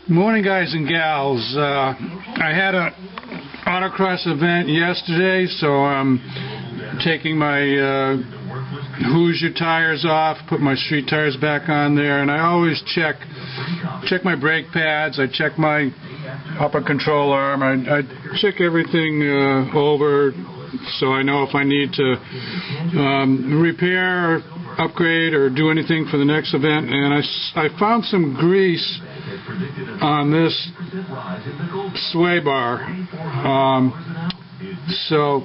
Morning, guys and gals. I had an autocross event yesterday, so I'm taking my Hoosier tires off, put my street tires back on there, and I always check my brake pads, I check my upper control arm, I check everything over so I know if I need to repair, upgrade, or do anything for the next event. And I found some grease on this sway bar, so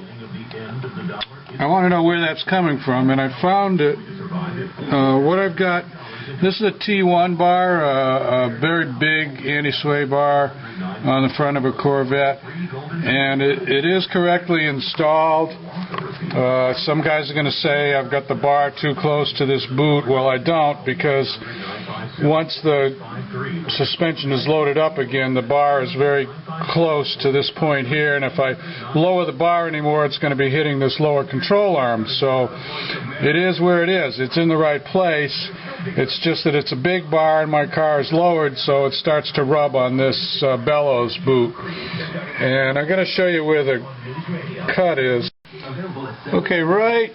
I want to know where that's coming from, and I found it. What I've got, this is a T1 bar, a very big anti-sway bar on the front of a Corvette, and it is correctly installed. Some guys are going to say I've got the bar too close to this boot. Well, I don't, because once the suspension is loaded up again, the bar is very close to this point here, and if I lower the bar anymore, it's going to be hitting this lower control arm. So it is where it is. It's in the right place. It's just that it's a big bar and my car is lowered, so it starts to rub on this bellows boot. And I'm going to show you where the cut is. Okay, right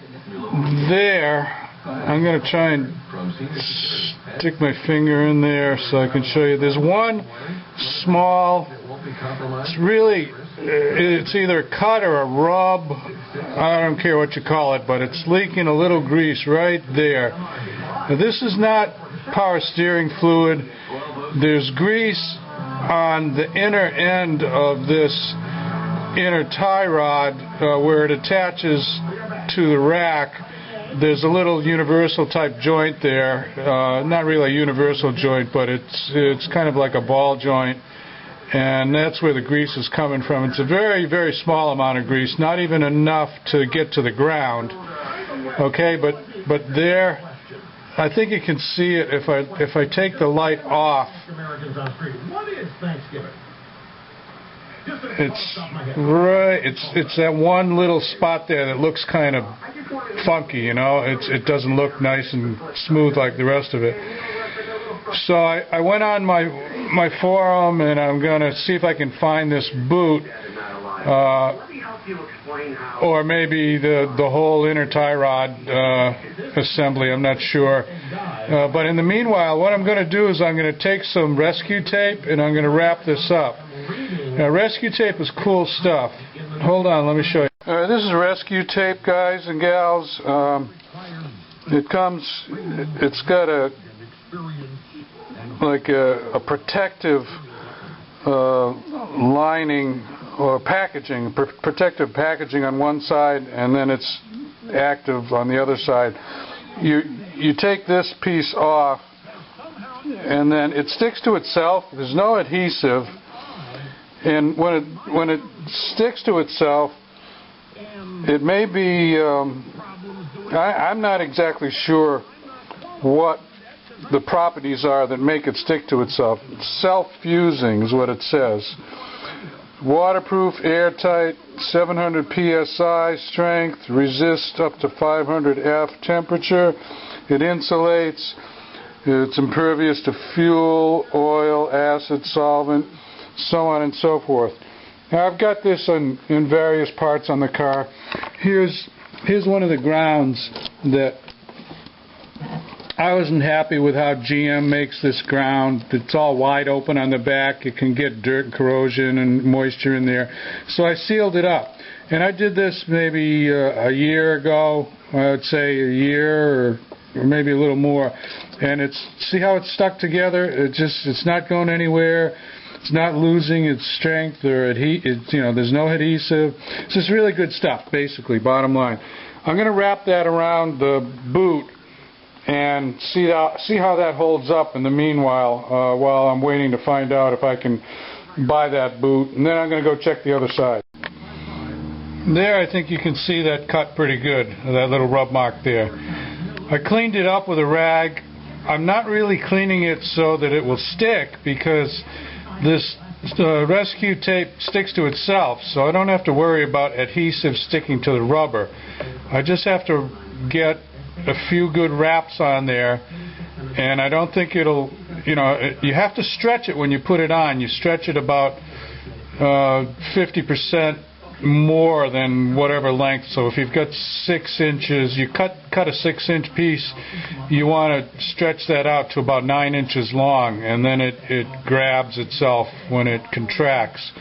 there, I'm going to try and stick my finger in there so I can show you. There's one small, it's either a cut or a rub, I don't care what you call it, but it's leaking a little grease right there. Now, this is not power steering fluid. There's grease on the inner end of this inner tie rod where it attaches to the rack. There's a little universal type joint there, not really a universal joint, but it's kind of like a ball joint, and that's where the grease is coming from. It's a very, very small amount of grease, not even enough to get to the ground. Okay, but there, I think you can see it if I take the light off. It's right. It's that one little spot there that looks kind of funky, you know. It doesn't look nice and smooth like the rest of it. So I went on my forum, and I'm going to see if I can find this boot, or maybe the whole inner tie rod assembly. I'm not sure. But in the meanwhile, what I'm going to do is I'm going to take some rescue tape and I'm going to wrap this up. Now, rescue tape is cool stuff. Hold on, let me show you. This is rescue tape, guys and gals. It's got a protective lining or packaging, protective packaging on one side, and then it's active on the other side. You take this piece off, and then it sticks to itself. There's no adhesive. And when it sticks to itself, it may be, I'm not exactly sure what the properties are that make it stick to itself. Self-fusing is what it says. Waterproof, airtight, 700 psi strength, resists up to 500 F temperature. It insulates. It's impervious to fuel, oil, acid, solvent, so on and so forth. Now, I've got this in various parts on the car. Here's one of the grounds that I wasn't happy with how GM makes this ground. It's all wide open on the back. It can get dirt and corrosion and moisture in there. So I sealed it up. And I did this maybe a year ago. I would say a year or maybe a little more. And see how it's stuck together? It's not going anywhere. It's not losing its strength or there's no adhesive. It's just really good stuff, basically, bottom line. I'm going to wrap that around the boot and see how that holds up in the meanwhile, while I'm waiting to find out if I can buy that boot. And then I'm going to go check the other side. There, I think you can see that cut pretty good, that little rub mark there. I cleaned it up with a rag. I'm not really cleaning it so that it will stick, because this rescue tape sticks to itself, so I don't have to worry about adhesive sticking to the rubber. I just have to get a few good wraps on there, and I don't think it'll you have to stretch it when you put it on. You stretch it about 50% more than whatever length. So if you've got 6 inches, you cut a 6-inch piece, you want to stretch that out to about 9 inches long, and then it grabs itself when it contracts.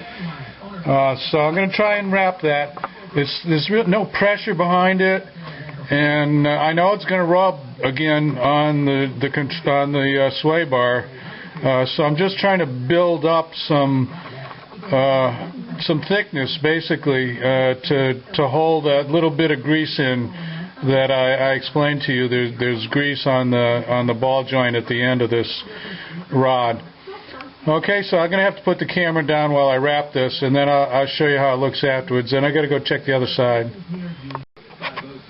So I'm going to try and wrap that. There's no pressure behind it, and I know it's going to rub again on the sway bar. So I'm just trying to build up some thickness, basically, to hold that little bit of grease in that I explained to you. There's grease on the ball joint at the end of this rod. Okay, so I'm going to have to put the camera down while I wrap this, and then I'll show you how it looks afterwards. And I got to go check the other side.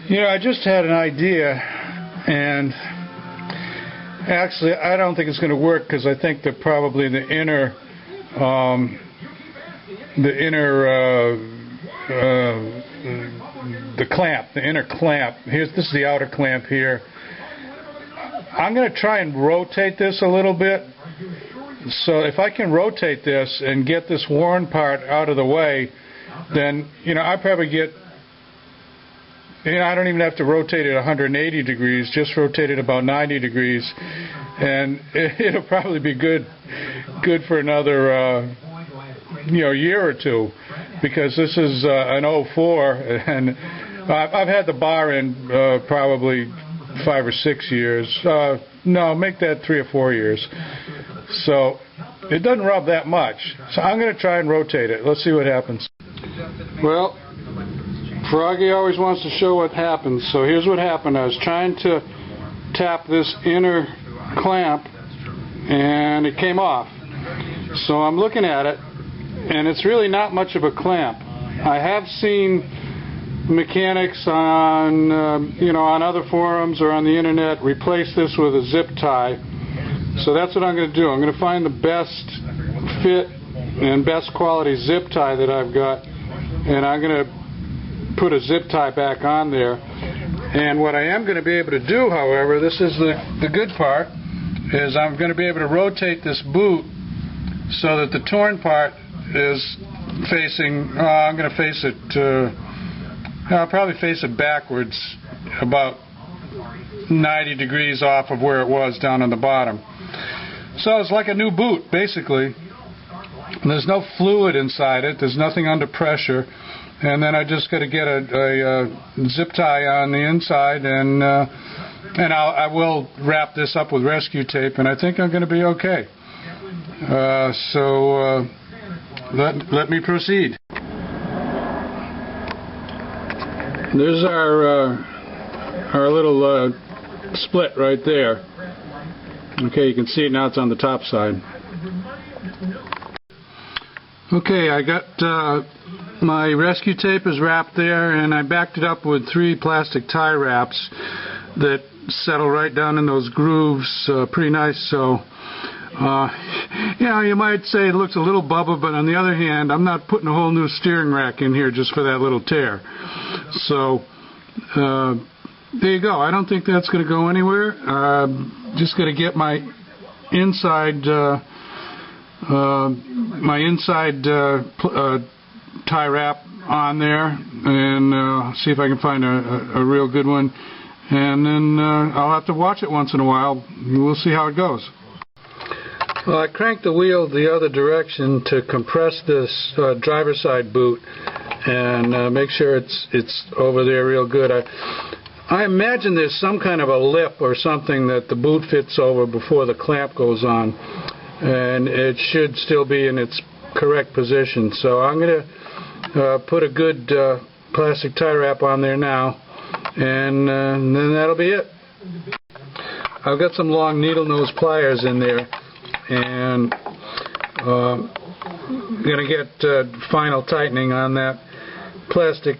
I just had an idea, and actually I don't think it's going to work, because I think that probably the inner clamp. This is the outer clamp here. I'm going to try and rotate this a little bit. So if I can rotate this and get this worn part out of the way, then I probably get. I don't even have to rotate it 180 degrees. Just rotate it about 90 degrees, and it'll probably be good for another year or two, because this is an 04, and I've had the bar in probably 5 or 6 years. No, make that 3 or 4 years. So it doesn't rub that much. So I'm going to try and rotate it. Let's see what happens. Well, Froggy always wants to show what happens. So here's what happened. I was trying to tap this inner clamp, and it came off. So I'm looking at it, and it's really not much of a clamp. I have seen mechanics on on other forums or on the internet replace this with a zip tie. So that's what I'm going to do. I'm going to find the best fit and best quality zip tie that I've got, and I'm going to put a zip tie back on there. And what I am going to be able to do, however, this is the good part, is I'm going to be able to rotate this boot so that the torn part is facing, I'm going to face it, I'll probably face it backwards about 90 degrees off of where it was down on the bottom. So it's like a new boot, basically. There's no fluid inside it. There's nothing under pressure. And then I just got to get a zip tie on the inside, and I will wrap this up with rescue tape, and I think I'm going to be okay. So let me proceed. There's our little split right there. Okay, you can see it now. It's on the top side. Okay, I got my rescue tape is wrapped there, and I backed it up with 3 plastic tie wraps that settle right down in those grooves pretty nice. So you might say it looks a little bubba, but on the other hand, I'm not putting a whole new steering rack in here just for that little tear. So there you go. I don't think that's going to go anywhere. Just going to get my inside tie wrap on there, and see if I can find a real good one, and then I'll have to watch it once in a while. We'll see how it goes. Well, I cranked the wheel the other direction to compress this driver's side boot and make sure it's over there real good. I imagine there's some kind of a lip or something that the boot fits over before the clamp goes on, and it should still be in its correct position. So I'm going to put a good plastic tie wrap on there now, and then that'll be it. I've got some long needle nose pliers in there, and I'm going to get final tightening on that plastic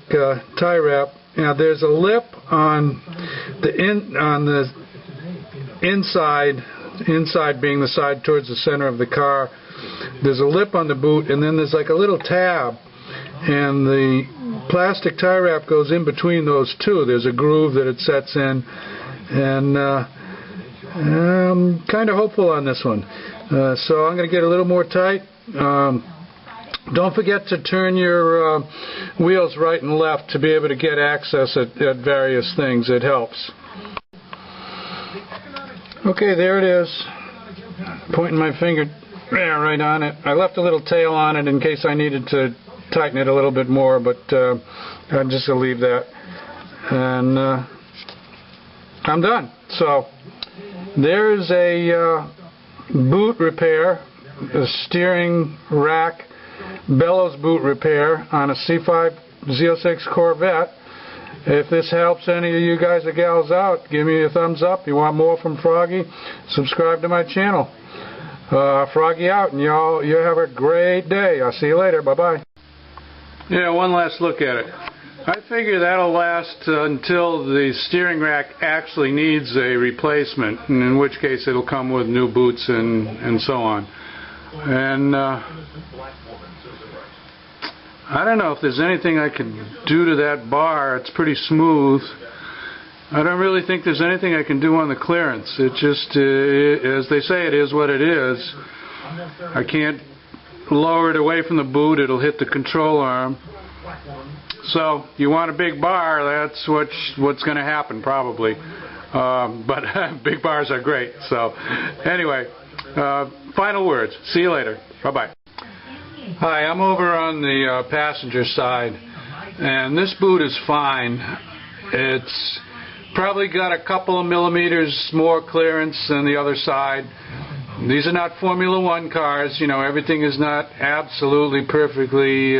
tie wrap. Now there's a lip on the inside being the side towards the center of the car. There's a lip on the boot, and then there's like a little tab, and the plastic tie wrap goes in between those two. There's a groove that it sets in, and I'm kind of hopeful on this one. So I'm going to get a little more tight. Don't forget to turn your wheels right and left to be able to get access at various things. It helps. Okay, there it is. Pointing my finger there, right on it. I left a little tail on it in case I needed to tighten it a little bit more, but I'm just going to leave that. And I'm done. So there's a boot repair, a steering rack bellows boot repair on a C5 Z06 Corvette. If this helps any of you guys or gals out, give me a thumbs up. You want more from Froggy? Subscribe to my channel. Froggy out, and you have a great day. I'll see you later. Bye-bye. Yeah, one last look at it. I figure that'll last until the steering rack actually needs a replacement, and in which case it'll come with new boots and so on. And I don't know if there's anything I can do to that bar. It's pretty smooth. I don't really think there's anything I can do on the clearance. It just, as they say, it is what it is. I can't lower it away from the boot. It'll hit the control arm. So, you want a big bar, that's what's going to happen, probably. But big bars are great. So, anyway, final words. See you later. Bye-bye. Hi, I'm over on the passenger side, and this boot is fine. It's probably got a couple of millimeters more clearance than the other side. These are not Formula One cars. You know, everything is not absolutely perfectly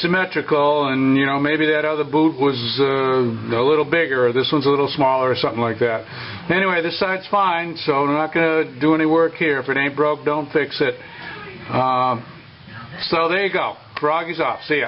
symmetrical, and you know, maybe that other boot was a little bigger, or this one's a little smaller, or something like that. Anyway, this side's fine, so I'm not going to do any work here. If it ain't broke, don't fix it. So there you go. Froggy's off. See ya.